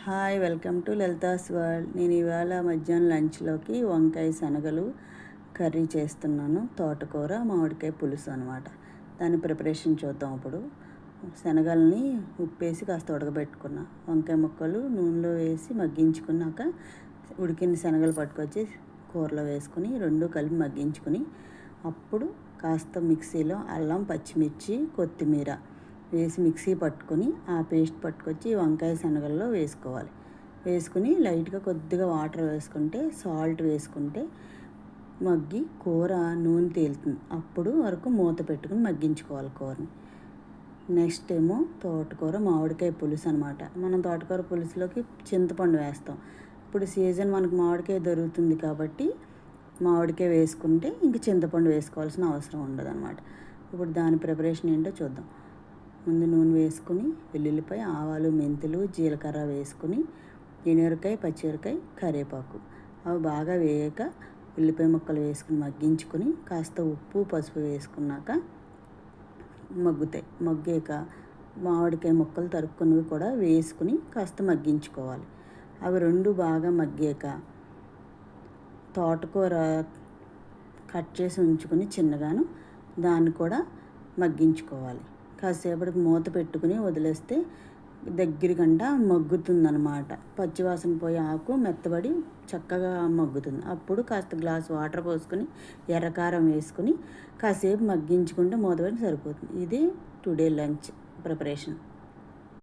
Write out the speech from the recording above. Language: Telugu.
Hi, welcome to Lalitha's world. నేను ఇవాళ మధ్యాహ్నం లంచ్లోకి వంకాయ శనగలు కర్రీ చేస్తున్నాను. తోటకూర మామిడికాయ పులుసు అనమాట. దాని ప్రిపరేషన్ చూద్దాం. ఇప్పుడు శనగల్ని ఉప్పేసి కాస్త ఉడకబెట్టుకున్నా. వంకాయ ముక్కలు నూనెలో వేసి మగ్గించుకున్నాక ఉడికిన శనగలు పట్టుకొచ్చి కూరలో వేసుకుని రెండు కలిపి మగ్గించుకుని అప్పుడు కాస్త మిక్సీలో అల్లం, పచ్చిమిర్చి, కొత్తిమీర వేసి మిక్సీ పట్టుకొని ఆ పేస్ట్ పట్టుకొచ్చి వంకాయ శనగల్లో వేసుకోవాలి. వేసుకుని లైట్గా కొద్దిగా వాటర్ వేసుకుంటే, సాల్ట్ వేసుకుంటే మగ్గి కూర నూనె తేలుతుంది. అప్పుడు వరకు మూత పెట్టుకుని మగ్గించుకోవాలి కూరని. నెక్స్ట్ ఏమో తోటకూర మామిడికాయ పులుసు అనమాట. మనం తోటకూర పులుసులోకి చింతపండు వేస్తాం. ఇప్పుడు సీజన్ మనకు మామిడికాయ దొరుకుతుంది కాబట్టి మామిడికాయ వేసుకుంటే ఇంక చింతపండు వేసుకోవాల్సిన అవసరం ఉండదు అనమాట. ఇప్పుడు దాని ప్రిపరేషన్ ఏంటో చూద్దాం. ముందు నూనె వేసుకుని వెల్లుల్లిపాయ, ఆవాలు, మెంతులు, జీలకర్ర వేసుకుని ఎండుమిరపకాయ, పచ్చిమిరపకాయ, కరివేపాకు అవి బాగా వేయక ఉల్లిపాయ ముక్కలు వేసుకుని మగ్గించుకొని కాస్త ఉప్పు, పసుపు వేసుకున్నాక మగ్గుతాయి. మగ్గాక మామిడికాయ ముక్కలు తరుక్కున్నవి కూడా వేసుకుని కాస్త మగ్గించుకోవాలి. అవి రెండు బాగా మగ్గాక తోటకూర కట్ చేసి ఉంచుకుని చిన్నగాను దాన్ని కూడా మగ్గించుకోవాలి. కాసేపటికి మూత పెట్టుకుని వదిలేస్తే దగ్గరికంటా మగ్గుతుందన్నమాట. పచ్చివాసన పోయి ఆకు మెత్తబడి చక్కగా మగ్గుతుంది. అప్పుడు కాస్త గ్లాస్ వాటర్ పోసుకొని ఎర్రకారం వేసుకుని కాసేపు మగ్గించుకుంటే మూత పెట్టి సరిపోతుంది. ఇది టుడే లంచ్ ప్రిపరేషన్.